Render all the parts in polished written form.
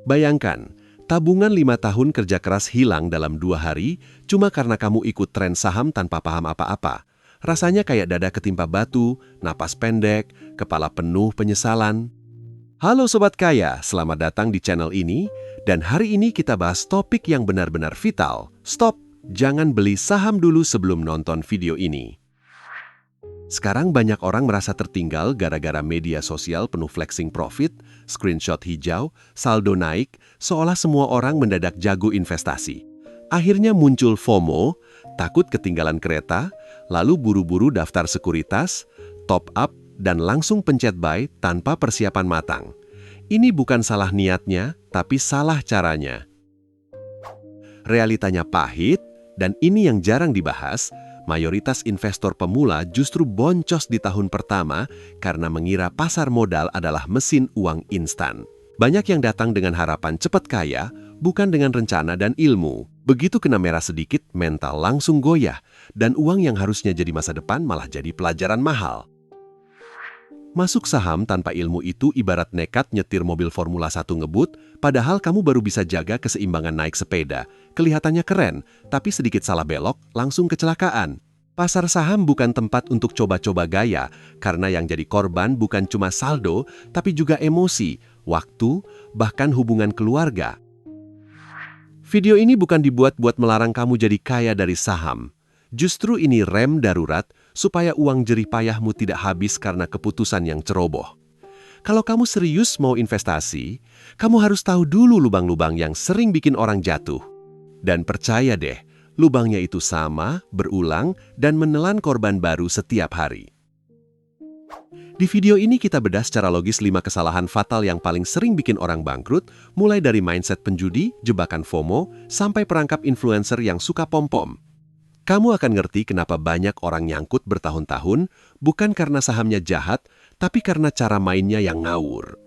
Bayangkan, tabungan 5 tahun kerja keras hilang dalam 2 hari cuma karena kamu ikut tren saham tanpa paham apa-apa. Rasanya kayak dada ketimpa batu, napas pendek, kepala penuh penyesalan. Halo Sobat Kaya, selamat datang di channel ini. Dan hari ini kita bahas topik yang benar-benar vital. Stop, jangan beli saham dulu sebelum nonton video ini. Sekarang banyak orang merasa tertinggal gara-gara media sosial penuh flexing profit, screenshot hijau, saldo naik, seolah semua orang mendadak jago investasi. Akhirnya muncul FOMO, takut ketinggalan kereta, lalu buru-buru daftar sekuritas, top up, dan langsung pencet buy tanpa persiapan matang. Ini bukan salah niatnya, tapi salah caranya. Realitanya pahit, dan ini yang jarang dibahas. Mayoritas investor pemula justru boncos di tahun pertama karena mengira pasar modal adalah mesin uang instan. Banyak yang datang dengan harapan cepat kaya, bukan dengan rencana dan ilmu. Begitu kena merah sedikit, mental langsung goyah, dan uang yang harusnya jadi masa depan malah jadi pelajaran mahal. Masuk saham tanpa ilmu itu ibarat nekat nyetir mobil Formula 1 ngebut, padahal kamu baru bisa jaga keseimbangan naik sepeda. Kelihatannya keren, tapi sedikit salah belok, langsung kecelakaan. Pasar saham bukan tempat untuk coba-coba gaya, karena yang jadi korban bukan cuma saldo, tapi juga emosi, waktu, bahkan hubungan keluarga. Video ini bukan dibuat buat melarang kamu jadi kaya dari saham. Justru ini rem darurat, supaya uang jerih payahmu tidak habis karena keputusan yang ceroboh. Kalau kamu serius mau investasi, kamu harus tahu dulu lubang-lubang yang sering bikin orang jatuh. Dan percaya deh, lubangnya itu sama, berulang, dan menelan korban baru setiap hari. Di video ini kita bedah secara logis 5 kesalahan fatal yang paling sering bikin orang bangkrut, mulai dari mindset penjudi, jebakan FOMO, sampai perangkap influencer yang suka pom-pom. Kamu akan ngerti kenapa banyak orang nyangkut bertahun-tahun, bukan karena sahamnya jahat, tapi karena cara mainnya yang ngawur.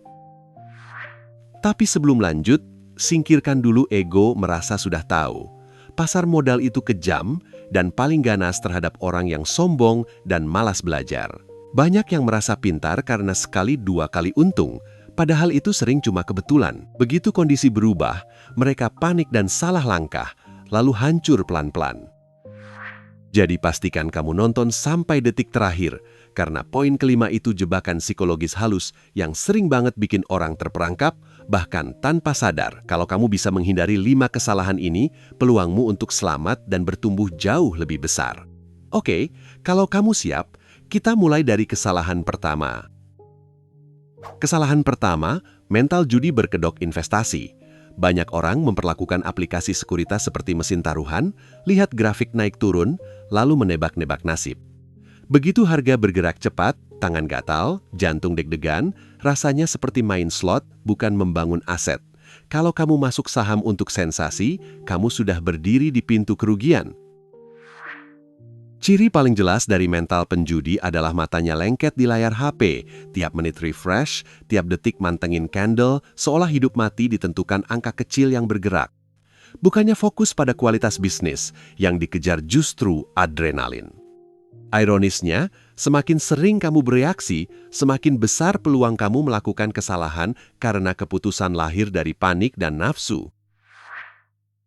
Tapi sebelum lanjut, singkirkan dulu ego merasa sudah tahu. Pasar modal itu kejam dan paling ganas terhadap orang yang sombong dan malas belajar. Banyak yang merasa pintar karena sekali 2 kali untung, padahal itu sering cuma kebetulan. Begitu kondisi berubah, mereka panik dan salah langkah, lalu hancur pelan-pelan. Jadi pastikan kamu nonton sampai detik terakhir, karena poin kelima itu jebakan psikologis halus yang sering banget bikin orang terperangkap, bahkan tanpa sadar. Kalau kamu bisa menghindari 5 kesalahan ini, peluangmu untuk selamat dan bertumbuh jauh lebih besar. Oke, kalau kamu siap, kita mulai dari kesalahan pertama. Kesalahan pertama, mental judi berkedok investasi. Banyak orang memperlakukan aplikasi sekuritas seperti mesin taruhan, lihat grafik naik turun, lalu menebak-nebak nasib. Begitu harga bergerak cepat, tangan gatal, jantung deg-degan, rasanya seperti main slot, bukan membangun aset. Kalau kamu masuk saham untuk sensasi, kamu sudah berdiri di pintu kerugian. Ciri paling jelas dari mental penjudi adalah matanya lengket di layar HP, tiap menit refresh, tiap detik mantengin candle, seolah hidup mati ditentukan angka kecil yang bergerak. Bukannya fokus pada kualitas bisnis, yang dikejar justru adrenalin. Ironisnya, semakin sering kamu bereaksi, semakin besar peluang kamu melakukan kesalahan karena keputusan lahir dari panik dan nafsu.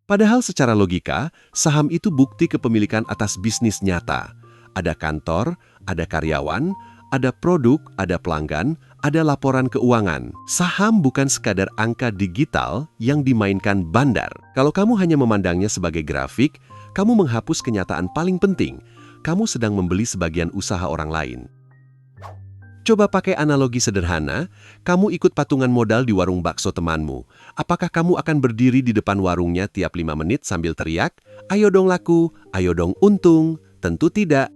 Padahal secara logika, saham itu bukti kepemilikan atas bisnis nyata. Ada kantor, ada karyawan, ada produk, ada pelanggan, ada laporan keuangan. Saham bukan sekadar angka digital yang dimainkan bandar. Kalau kamu hanya memandangnya sebagai grafik, kamu menghapus kenyataan paling penting. Kamu sedang membeli sebagian usaha orang lain. Coba pakai analogi sederhana, kamu ikut patungan modal di warung bakso temanmu. Apakah kamu akan berdiri di depan warungnya tiap 5 menit sambil teriak, "Ayo dong laku, ayo dong untung"? Tentu tidak.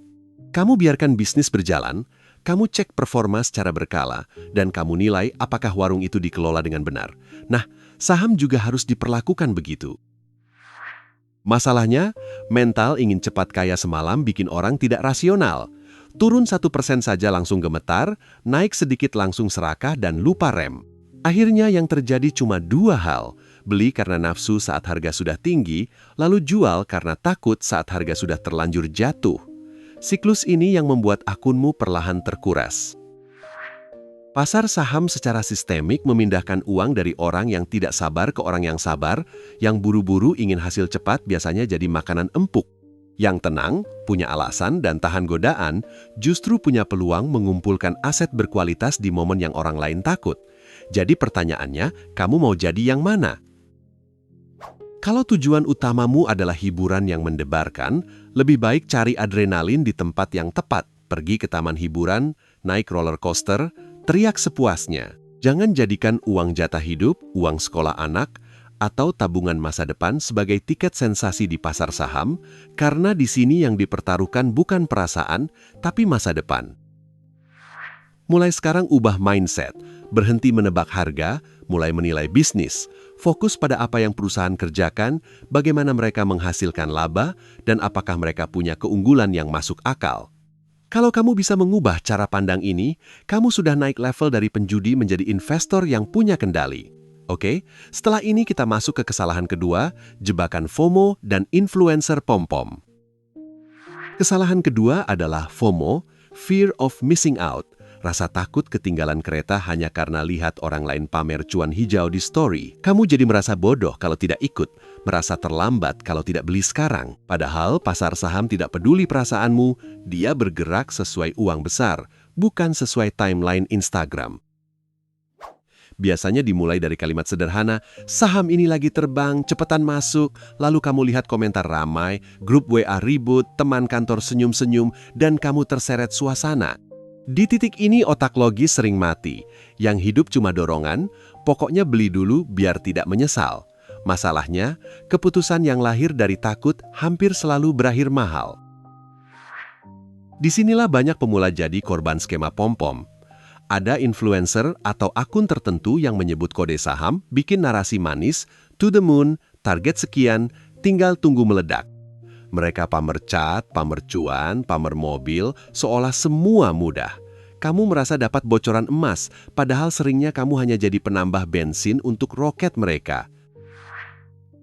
Kamu biarkan bisnis berjalan, kamu cek performa secara berkala, dan kamu nilai apakah warung itu dikelola dengan benar. Nah, saham juga harus diperlakukan begitu. Masalahnya, mental ingin cepat kaya semalam bikin orang tidak rasional. Turun 1% saja langsung gemetar, naik sedikit langsung serakah dan lupa rem. Akhirnya yang terjadi cuma 2 hal, beli karena nafsu saat harga sudah tinggi, lalu jual karena takut saat harga sudah terlanjur jatuh. Siklus ini yang membuat akunmu perlahan terkuras. Pasar saham secara sistemik memindahkan uang dari orang yang tidak sabar ke orang yang sabar, yang buru-buru ingin hasil cepat biasanya jadi makanan empuk. Yang tenang, punya alasan dan tahan godaan, justru punya peluang mengumpulkan aset berkualitas di momen yang orang lain takut. Jadi pertanyaannya, kamu mau jadi yang mana? Kalau tujuan utamamu adalah hiburan yang mendebarkan, lebih baik cari adrenalin di tempat yang tepat. Pergi ke taman hiburan, naik roller coaster, teriak sepuasnya. Jangan jadikan uang jatah hidup, uang sekolah anak, atau tabungan masa depan sebagai tiket sensasi di pasar saham, karena di sini yang dipertaruhkan bukan perasaan, tapi masa depan. Mulai sekarang ubah mindset, berhenti menebak harga, mulai menilai bisnis, fokus pada apa yang perusahaan kerjakan, bagaimana mereka menghasilkan laba, dan apakah mereka punya keunggulan yang masuk akal. Kalau kamu bisa mengubah cara pandang ini, kamu sudah naik level dari penjudi menjadi investor yang punya kendali. Oke, setelah ini kita masuk ke kesalahan kedua, jebakan FOMO dan influencer pom-pom. Kesalahan kedua adalah FOMO, fear of missing out, rasa takut ketinggalan kereta hanya karena lihat orang lain pamer cuan hijau di story. Kamu jadi merasa bodoh kalau tidak ikut, merasa terlambat kalau tidak beli sekarang. Padahal pasar saham tidak peduli perasaanmu, dia bergerak sesuai uang besar, bukan sesuai timeline Instagram. Biasanya dimulai dari kalimat sederhana, saham ini lagi terbang, cepetan masuk, lalu kamu lihat komentar ramai, grup WA ribut, teman kantor senyum-senyum, dan kamu terseret suasana. Di titik ini otak logis sering mati, yang hidup cuma dorongan, pokoknya beli dulu biar tidak menyesal. Masalahnya, keputusan yang lahir dari takut hampir selalu berakhir mahal. Disinilah banyak pemula jadi korban skema pom-pom. Ada influencer atau akun tertentu yang menyebut kode saham, bikin narasi manis, to the moon, target sekian, tinggal tunggu meledak. Mereka pamer cat, pamer cuan, pamer mobil, seolah semua mudah. Kamu merasa dapat bocoran emas, padahal seringnya kamu hanya jadi penambah bensin untuk roket mereka.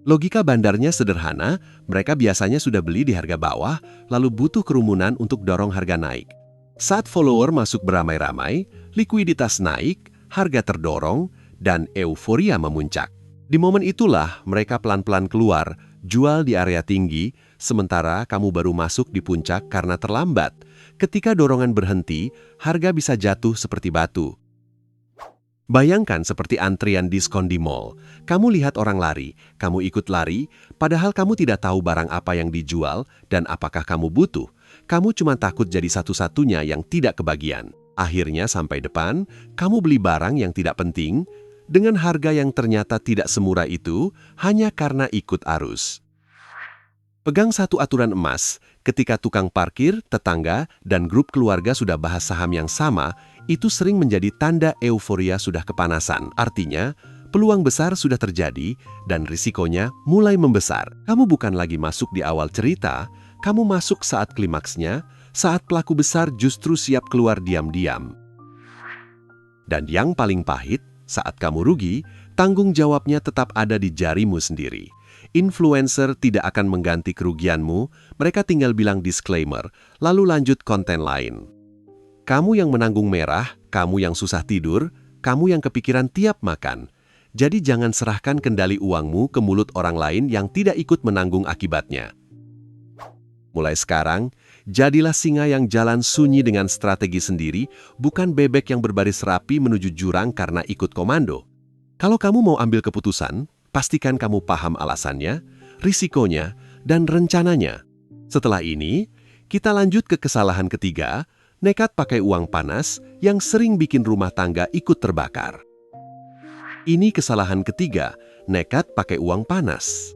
Logika bandarnya sederhana, mereka biasanya sudah beli di harga bawah, lalu butuh kerumunan untuk dorong harga naik. Saat follower masuk beramai-ramai, likuiditas naik, harga terdorong, dan euforia memuncak. Di momen itulah mereka pelan-pelan keluar, jual di area tinggi, sementara kamu baru masuk di puncak karena terlambat. Ketika dorongan berhenti, harga bisa jatuh seperti batu. Bayangkan seperti antrian diskon di mall. Kamu lihat orang lari, kamu ikut lari, padahal kamu tidak tahu barang apa yang dijual dan apakah kamu butuh. Kamu cuma takut jadi satu-satunya yang tidak kebagian. Akhirnya sampai depan, kamu beli barang yang tidak penting, dengan harga yang ternyata tidak semurah itu, hanya karena ikut arus. Pegang satu aturan emas, ketika tukang parkir, tetangga, dan grup keluarga sudah bahas saham yang sama, itu sering menjadi tanda euforia sudah kepanasan. Artinya, peluang besar sudah terjadi, dan risikonya mulai membesar. Kamu bukan lagi masuk di awal cerita, kamu masuk saat klimaksnya, saat pelaku besar justru siap keluar diam-diam. Dan yang paling pahit, saat kamu rugi, tanggung jawabnya tetap ada di jarimu sendiri. Influencer tidak akan mengganti kerugianmu, mereka tinggal bilang disclaimer, lalu lanjut konten lain. Kamu yang menanggung merah, kamu yang susah tidur, kamu yang kepikiran tiap makan. Jadi jangan serahkan kendali uangmu ke mulut orang lain yang tidak ikut menanggung akibatnya. Mulai sekarang, jadilah singa yang jalan sunyi dengan strategi sendiri, bukan bebek yang berbaris rapi menuju jurang karena ikut komando. Kalau kamu mau ambil keputusan, pastikan kamu paham alasannya, risikonya, dan rencananya. Setelah ini, kita lanjut ke kesalahan ketiga, nekat pakai uang panas yang sering bikin rumah tangga ikut terbakar. Ini kesalahan ketiga, nekat pakai uang panas.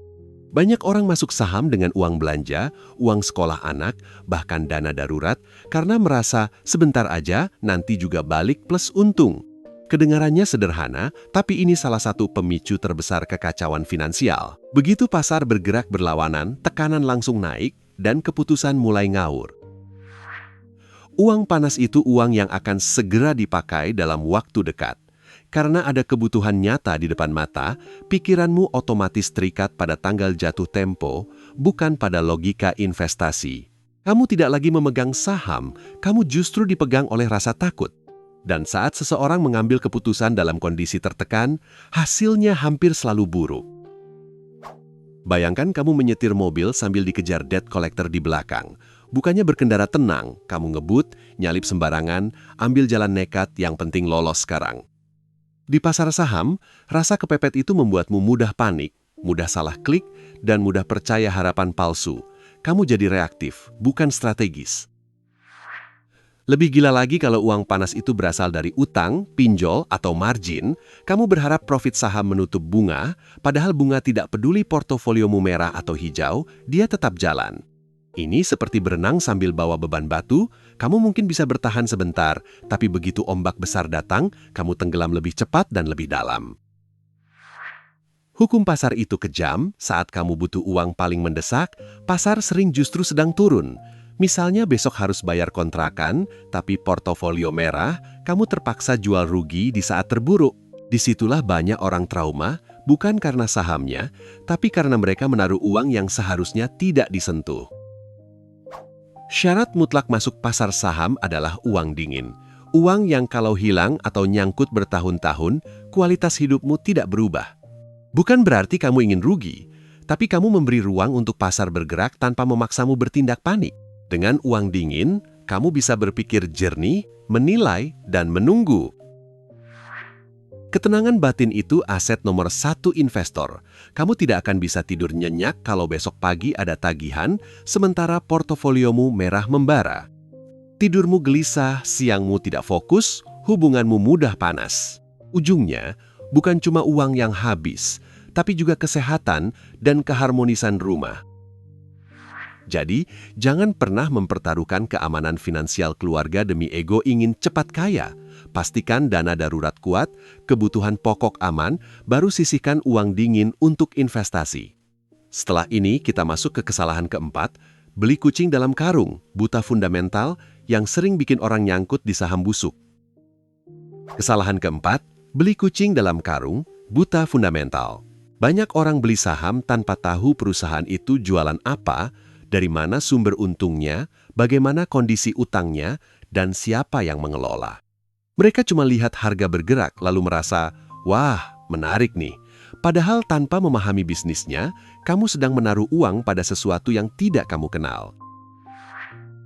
Banyak orang masuk saham dengan uang belanja, uang sekolah anak, bahkan dana darurat, karena merasa sebentar aja nanti juga balik plus untung. Kedengarannya sederhana, tapi ini salah satu pemicu terbesar kekacauan finansial. Begitu pasar bergerak berlawanan, tekanan langsung naik, dan keputusan mulai ngawur. Uang panas itu uang yang akan segera dipakai dalam waktu dekat. Karena ada kebutuhan nyata di depan mata, pikiranmu otomatis terikat pada tanggal jatuh tempo, bukan pada logika investasi. Kamu tidak lagi memegang saham, kamu justru dipegang oleh rasa takut. Dan saat seseorang mengambil keputusan dalam kondisi tertekan, hasilnya hampir selalu buruk. Bayangkan kamu menyetir mobil sambil dikejar debt collector di belakang. Bukannya berkendara tenang, kamu ngebut, nyalip sembarangan, ambil jalan nekat, yang penting lolos sekarang. Di pasar saham, rasa kepepet itu membuatmu mudah panik, mudah salah klik, dan mudah percaya harapan palsu. Kamu jadi reaktif, bukan strategis. Lebih gila lagi kalau uang panas itu berasal dari utang, pinjol, atau margin, kamu berharap profit saham menutup bunga, padahal bunga tidak peduli portofoliomu merah atau hijau, dia tetap jalan. Ini seperti berenang sambil bawa beban batu, kamu mungkin bisa bertahan sebentar, tapi begitu ombak besar datang, kamu tenggelam lebih cepat dan lebih dalam. Hukum pasar itu kejam, saat kamu butuh uang paling mendesak, pasar sering justru sedang turun. Misalnya besok harus bayar kontrakan, tapi portofolio merah, kamu terpaksa jual rugi di saat terburuk. Disitulah banyak orang trauma, bukan karena sahamnya, tapi karena mereka menaruh uang yang seharusnya tidak disentuh. Syarat mutlak masuk pasar saham adalah uang dingin. Uang yang kalau hilang atau nyangkut bertahun-tahun, kualitas hidupmu tidak berubah. Bukan berarti kamu ingin rugi, tapi kamu memberi ruang untuk pasar bergerak tanpa memaksamu bertindak panik. Dengan uang dingin, kamu bisa berpikir jernih, menilai, dan menunggu. Ketenangan batin itu aset nomor 1 investor. Kamu tidak akan bisa tidur nyenyak kalau besok pagi ada tagihan, sementara portofoliomu merah membara. Tidurmu gelisah, siangmu tidak fokus, hubunganmu mudah panas. Ujungnya, bukan cuma uang yang habis, tapi juga kesehatan dan keharmonisan rumah. Jadi, jangan pernah mempertaruhkan keamanan finansial keluarga demi ego ingin cepat kaya. Pastikan dana darurat kuat, kebutuhan pokok aman, baru sisihkan uang dingin untuk investasi. Setelah ini, kita masuk ke kesalahan keempat, beli kucing dalam karung, buta fundamental, yang sering bikin orang nyangkut di saham busuk. Kesalahan keempat, beli kucing dalam karung, buta fundamental. Banyak orang beli saham tanpa tahu perusahaan itu jualan apa, dari mana sumber untungnya, bagaimana kondisi utangnya, dan siapa yang mengelola. Mereka cuma lihat harga bergerak lalu merasa, wah, menarik nih. Padahal tanpa memahami bisnisnya, kamu sedang menaruh uang pada sesuatu yang tidak kamu kenal.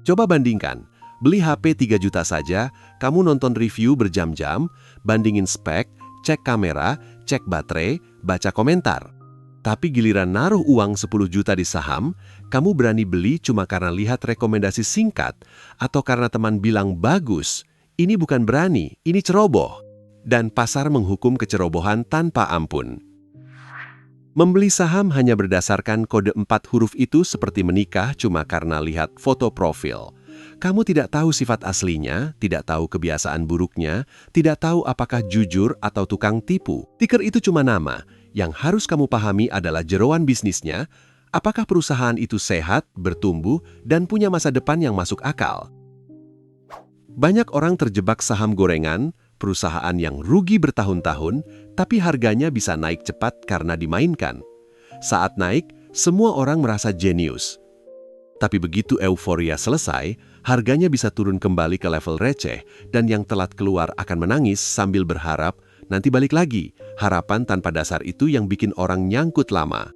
Coba bandingkan, beli HP 3 juta saja, kamu nonton review berjam-jam, bandingin spek, cek kamera, cek baterai, baca komentar. Tapi giliran naruh uang 10 juta di saham, kamu berani beli cuma karena lihat rekomendasi singkat atau karena teman bilang bagus. Ini bukan berani, ini ceroboh. Dan pasar menghukum kecerobohan tanpa ampun. Membeli saham hanya berdasarkan kode 4 huruf itu seperti menikah cuma karena lihat foto profil. Kamu tidak tahu sifat aslinya, tidak tahu kebiasaan buruknya, tidak tahu apakah jujur atau tukang tipu. Tiker itu cuma nama. Yang harus kamu pahami adalah jeroan bisnisnya, apakah perusahaan itu sehat, bertumbuh, dan punya masa depan yang masuk akal. Banyak orang terjebak saham gorengan, perusahaan yang rugi bertahun-tahun, tapi harganya bisa naik cepat karena dimainkan. Saat naik, semua orang merasa jenius. Tapi begitu euforia selesai, harganya bisa turun kembali ke level receh, dan yang telat keluar akan menangis sambil berharap, nanti balik lagi. Harapan tanpa dasar itu yang bikin orang nyangkut lama.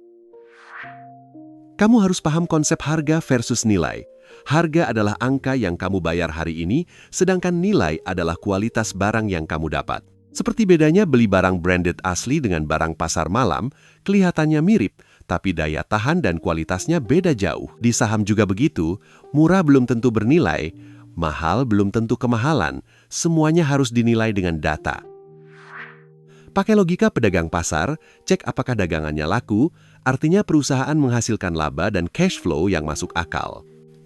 Kamu harus paham konsep harga versus nilai. Harga adalah angka yang kamu bayar hari ini, sedangkan nilai adalah kualitas barang yang kamu dapat. Seperti bedanya beli barang branded asli dengan barang pasar malam, kelihatannya mirip, tapi daya tahan dan kualitasnya beda jauh. Di saham juga begitu, murah belum tentu bernilai, mahal belum tentu kemahalan, semuanya harus dinilai dengan data. Pakai logika pedagang pasar, cek apakah dagangannya laku, artinya perusahaan menghasilkan laba dan cash flow yang masuk akal.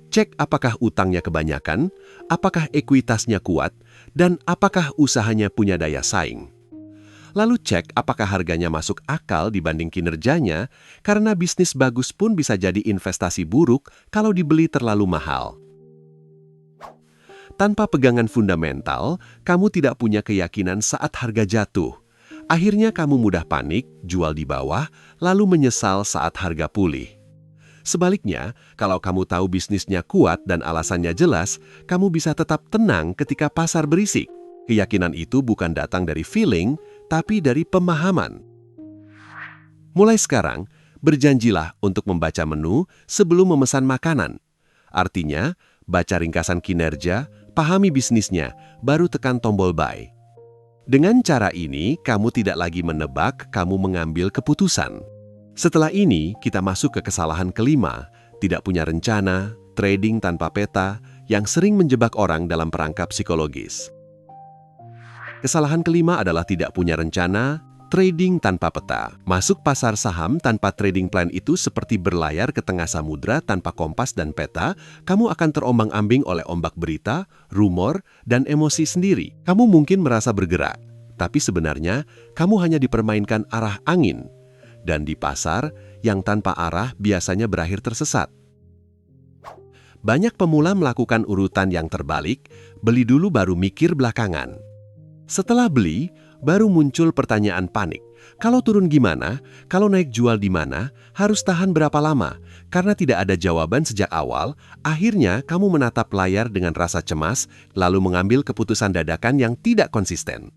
Cek apakah utangnya kebanyakan, apakah ekuitasnya kuat, dan apakah usahanya punya daya saing. Lalu cek apakah harganya masuk akal dibanding kinerjanya, karena bisnis bagus pun bisa jadi investasi buruk kalau dibeli terlalu mahal. Tanpa pegangan fundamental, kamu tidak punya keyakinan saat harga jatuh. Akhirnya kamu mudah panik, jual di bawah, lalu menyesal saat harga pulih. Sebaliknya, kalau kamu tahu bisnisnya kuat dan alasannya jelas, kamu bisa tetap tenang ketika pasar berisik. Keyakinan itu bukan datang dari feeling, tapi dari pemahaman. Mulai sekarang, berjanjilah untuk membaca menu sebelum memesan makanan. Artinya, baca ringkasan kinerja, pahami bisnisnya, baru tekan tombol buy. Dengan cara ini, kamu tidak lagi menebak, kamu mengambil keputusan. Setelah ini, kita masuk ke kesalahan kelima, tidak punya rencana, trading tanpa peta, yang sering menjebak orang dalam perangkap psikologis. Kesalahan kelima adalah tidak punya rencana, trading tanpa peta. Masuk pasar saham tanpa trading plan itu seperti berlayar ke tengah samudra tanpa kompas dan peta, kamu akan terombang-ambing oleh ombak berita, rumor, dan emosi sendiri. Kamu mungkin merasa bergerak, tapi sebenarnya kamu hanya dipermainkan arah angin. Dan di pasar, yang tanpa arah biasanya berakhir tersesat. Banyak pemula melakukan urutan yang terbalik, beli dulu baru mikir belakangan. Setelah beli, baru muncul pertanyaan panik. Kalau turun gimana? Kalau naik jual di mana? Harus tahan berapa lama? Karena tidak ada jawaban sejak awal, akhirnya kamu menatap layar dengan rasa cemas, lalu mengambil keputusan dadakan yang tidak konsisten.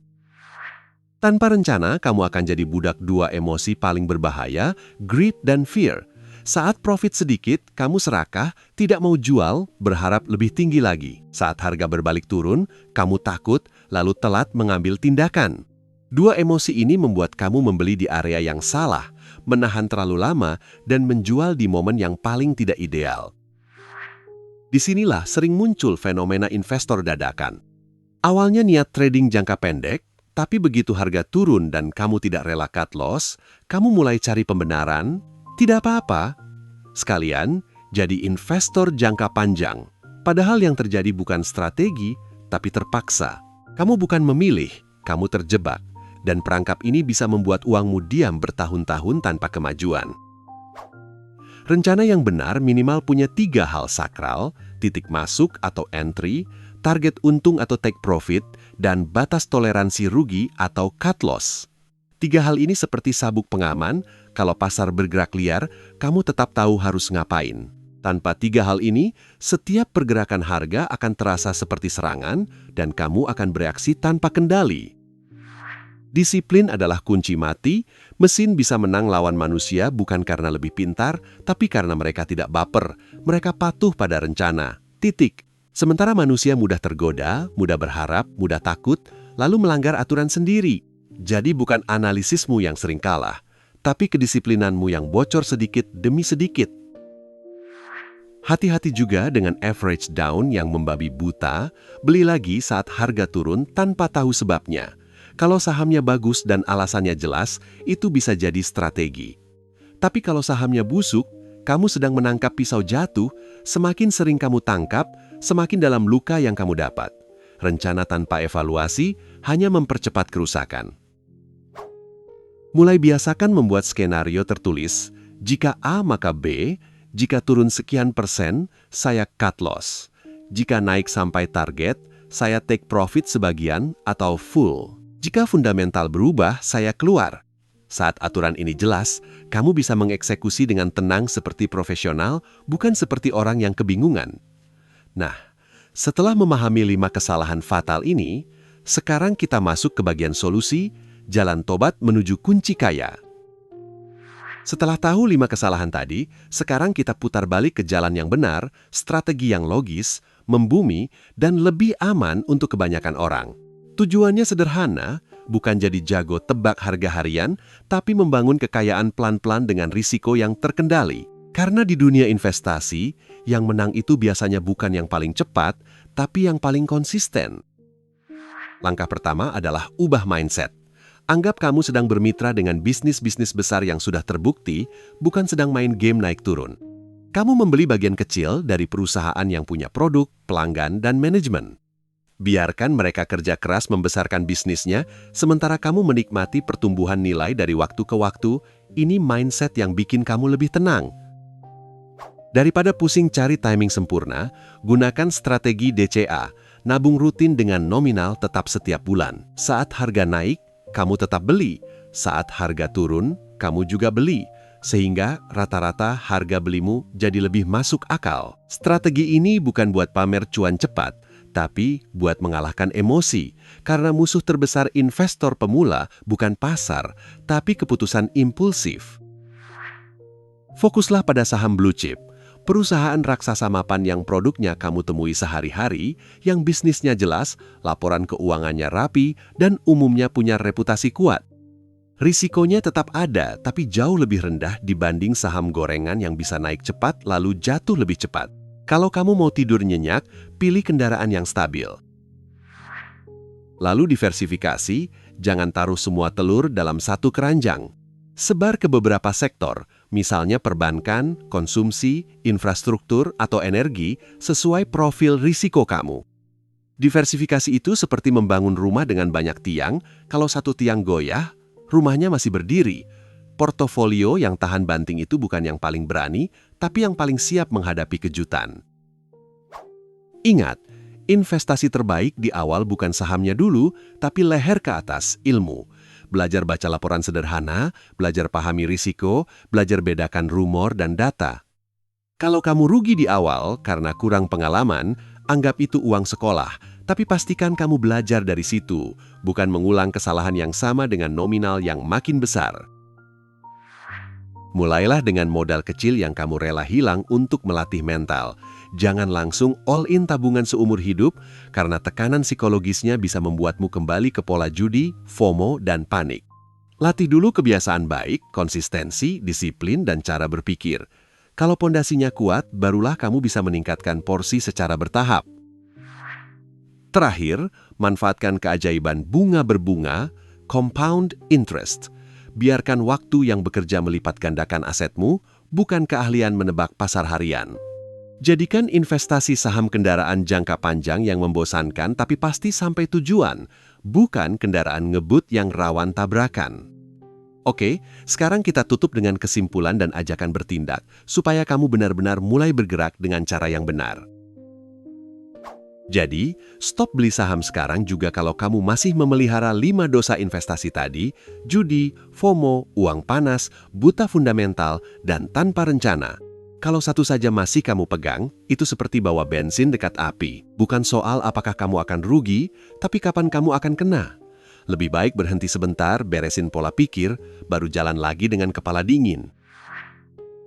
Tanpa rencana, kamu akan jadi budak dua emosi paling berbahaya, greed dan fear. Saat profit sedikit, kamu serakah, tidak mau jual, berharap lebih tinggi lagi. Saat harga berbalik turun, kamu takut, lalu telat mengambil tindakan. Dua emosi ini membuat kamu membeli di area yang salah, menahan terlalu lama, dan menjual di momen yang paling tidak ideal. Disinilah sering muncul fenomena investor dadakan. Awalnya niat trading jangka pendek, tapi begitu harga turun dan kamu tidak rela cut loss, kamu mulai cari pembenaran. Tidak apa-apa, sekalian jadi investor jangka panjang. Padahal yang terjadi bukan strategi, tapi terpaksa. Kamu bukan memilih, kamu terjebak. Dan perangkap ini bisa membuat uangmu diam bertahun-tahun tanpa kemajuan. Rencana yang benar minimal punya 3 hal sakral, titik masuk atau entry, target untung atau take profit, dan batas toleransi rugi atau cut loss. 3 hal ini seperti sabuk pengaman, kalau pasar bergerak liar, kamu tetap tahu harus ngapain. Tanpa 3 hal ini, setiap pergerakan harga akan terasa seperti serangan dan kamu akan bereaksi tanpa kendali. Disiplin adalah kunci mati, mesin bisa menang lawan manusia bukan karena lebih pintar, tapi karena mereka tidak baper, mereka patuh pada rencana. Titik. Sementara manusia mudah tergoda, mudah berharap, mudah takut, lalu melanggar aturan sendiri. Jadi bukan analisismu yang sering kalah, tapi kedisiplinanmu yang bocor sedikit demi sedikit. Hati-hati juga dengan average down yang membabi buta, beli lagi saat harga turun tanpa tahu sebabnya. Kalau sahamnya bagus dan alasannya jelas, itu bisa jadi strategi. Tapi kalau sahamnya busuk, kamu sedang menangkap pisau jatuh, semakin sering kamu tangkap, semakin dalam luka yang kamu dapat. Rencana tanpa evaluasi hanya mempercepat kerusakan. Mulai biasakan membuat skenario tertulis, jika A maka B, jika turun sekian persen, saya cut loss. Jika naik sampai target, saya take profit sebagian atau full. Jika fundamental berubah, saya keluar. Saat aturan ini jelas, kamu bisa mengeksekusi dengan tenang seperti profesional, bukan seperti orang yang kebingungan. Nah, setelah memahami 5 kesalahan fatal ini, sekarang kita masuk ke bagian solusi, jalan tobat menuju kunci kaya. Setelah tahu 5 kesalahan tadi, sekarang kita putar balik ke jalan yang benar, strategi yang logis, membumi, dan lebih aman untuk kebanyakan orang. Tujuannya sederhana, bukan jadi jago tebak harga harian, tapi membangun kekayaan pelan-pelan dengan risiko yang terkendali. Karena di dunia investasi, yang menang itu biasanya bukan yang paling cepat, tapi yang paling konsisten. Langkah pertama adalah ubah mindset. Anggap kamu sedang bermitra dengan bisnis-bisnis besar yang sudah terbukti, bukan sedang main game naik turun. Kamu membeli bagian kecil dari perusahaan yang punya produk, pelanggan, dan manajemen. Biarkan mereka kerja keras membesarkan bisnisnya, sementara kamu menikmati pertumbuhan nilai dari waktu ke waktu. Ini mindset yang bikin kamu lebih tenang. Daripada pusing cari timing sempurna, gunakan strategi DCA, nabung rutin dengan nominal tetap setiap bulan. Saat harga naik, kamu tetap beli. Saat harga turun, kamu juga beli. Sehingga rata-rata harga belimu jadi lebih masuk akal. Strategi ini bukan buat pamer cuan cepat, tapi buat mengalahkan emosi, karena musuh terbesar investor pemula bukan pasar, tapi keputusan impulsif. Fokuslah pada saham blue chip, perusahaan raksasa mapan yang produknya kamu temui sehari-hari, yang bisnisnya jelas, laporan keuangannya rapi, dan umumnya punya reputasi kuat. Risikonya tetap ada, tapi jauh lebih rendah dibanding saham gorengan yang bisa naik cepat lalu jatuh lebih cepat. Kalau kamu mau tidur nyenyak, pilih kendaraan yang stabil. Lalu diversifikasi, jangan taruh semua telur dalam satu keranjang. Sebar ke beberapa sektor, misalnya perbankan, konsumsi, infrastruktur, atau energi, sesuai profil risiko kamu. Diversifikasi itu seperti membangun rumah dengan banyak tiang, kalau satu tiang goyah, rumahnya masih berdiri. Portofolio yang tahan banting itu bukan yang paling berani, tapi yang paling siap menghadapi kejutan. Ingat, investasi terbaik di awal bukan sahamnya dulu, tapi leher ke atas, ilmu. Belajar baca laporan sederhana, belajar pahami risiko, belajar bedakan rumor dan data. Kalau kamu rugi di awal karena kurang pengalaman, anggap itu uang sekolah, tapi pastikan kamu belajar dari situ, bukan mengulang kesalahan yang sama dengan nominal yang makin besar. Mulailah dengan modal kecil yang kamu rela hilang untuk melatih mental. Jangan langsung all-in tabungan seumur hidup, karena tekanan psikologisnya bisa membuatmu kembali ke pola judi, FOMO, dan panik. Latih dulu kebiasaan baik, konsistensi, disiplin, dan cara berpikir. Kalau pondasinya kuat, barulah kamu bisa meningkatkan porsi secara bertahap. Terakhir, manfaatkan keajaiban bunga berbunga, compound interest. Biarkan waktu yang bekerja melipat gandakan asetmu, bukan keahlian menebak pasar harian. Jadikan investasi saham kendaraan jangka panjang yang membosankan tapi pasti sampai tujuan, bukan kendaraan ngebut yang rawan tabrakan. Oke, sekarang kita tutup dengan kesimpulan dan ajakan bertindak, supaya kamu benar-benar mulai bergerak dengan cara yang benar. Jadi, stop beli saham sekarang juga kalau kamu masih memelihara 5 dosa investasi tadi, judi, FOMO, uang panas, buta fundamental, dan tanpa rencana. Kalau satu saja masih kamu pegang, itu seperti bawa bensin dekat api. Bukan soal apakah kamu akan rugi, tapi kapan kamu akan kena. Lebih baik berhenti sebentar, beresin pola pikir, baru jalan lagi dengan kepala dingin.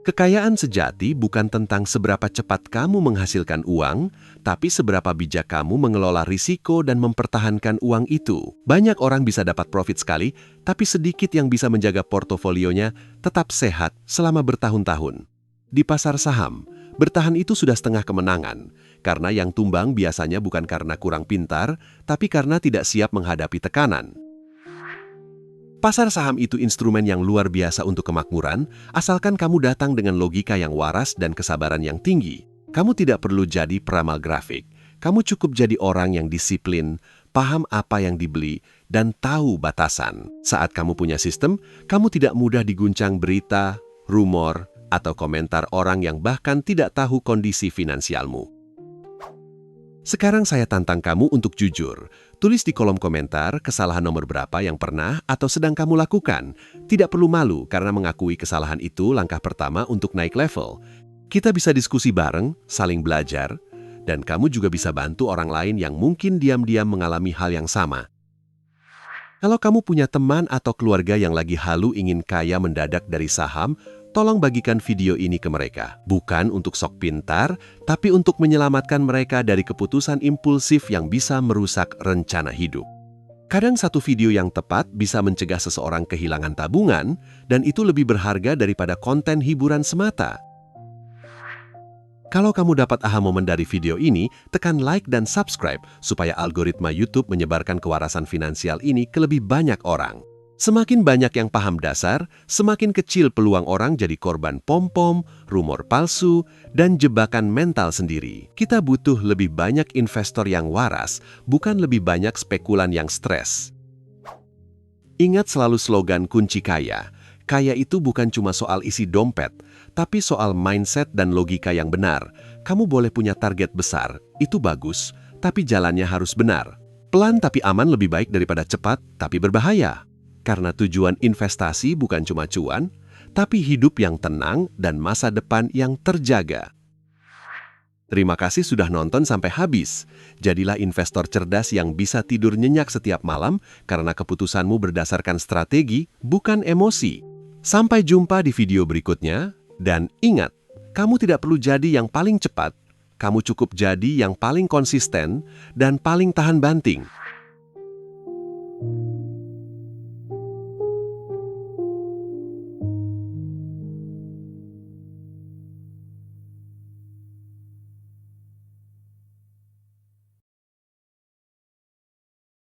Kekayaan sejati bukan tentang seberapa cepat kamu menghasilkan uang, tapi seberapa bijak kamu mengelola risiko dan mempertahankan uang itu. Banyak orang bisa dapat profit sekali, tapi sedikit yang bisa menjaga portofolionya tetap sehat selama bertahun-tahun. Di pasar saham, bertahan itu sudah setengah kemenangan, karena yang tumbang biasanya bukan karena kurang pintar, tapi karena tidak siap menghadapi tekanan. Pasar saham itu instrumen yang luar biasa untuk kemakmuran, asalkan kamu datang dengan logika yang waras dan kesabaran yang tinggi. Kamu tidak perlu jadi peramal grafik. Kamu cukup jadi orang yang disiplin, paham apa yang dibeli, dan tahu batasan. Saat kamu punya sistem, kamu tidak mudah diguncang berita, rumor, atau komentar orang yang bahkan tidak tahu kondisi finansialmu. Sekarang saya tantang kamu untuk jujur. Tulis di kolom komentar kesalahan nomor berapa yang pernah atau sedang kamu lakukan. Tidak perlu malu karena mengakui kesalahan itu langkah pertama untuk naik level. Kita bisa diskusi bareng, saling belajar, dan kamu juga bisa bantu orang lain yang mungkin diam-diam mengalami hal yang sama. Kalau kamu punya teman atau keluarga yang lagi halu ingin kaya mendadak dari saham, tolong bagikan video ini ke mereka. Bukan untuk sok pintar, tapi untuk menyelamatkan mereka dari keputusan impulsif yang bisa merusak rencana hidup. Kadang satu video yang tepat bisa mencegah seseorang kehilangan tabungan, dan itu lebih berharga daripada konten hiburan semata. Kalau kamu dapat aha momen dari video ini, tekan like dan subscribe supaya algoritma YouTube menyebarkan kewarasan finansial ini ke lebih banyak orang. Semakin banyak yang paham dasar, semakin kecil peluang orang jadi korban pom-pom, rumor palsu, dan jebakan mental sendiri. Kita butuh lebih banyak investor yang waras, bukan lebih banyak spekulan yang stres. Ingat selalu slogan kunci kaya. Kaya itu bukan cuma soal isi dompet, tapi soal mindset dan logika yang benar. Kamu boleh punya target besar, itu bagus, tapi jalannya harus benar. Pelan tapi aman lebih baik daripada cepat tapi berbahaya. Karena tujuan investasi bukan cuma cuan, tapi hidup yang tenang dan masa depan yang terjaga. Terima kasih sudah nonton sampai habis. Jadilah investor cerdas yang bisa tidur nyenyak setiap malam karena keputusanmu berdasarkan strategi, bukan emosi. Sampai jumpa di video berikutnya, dan ingat, kamu tidak perlu jadi yang paling cepat, kamu cukup jadi yang paling konsisten dan paling tahan banting.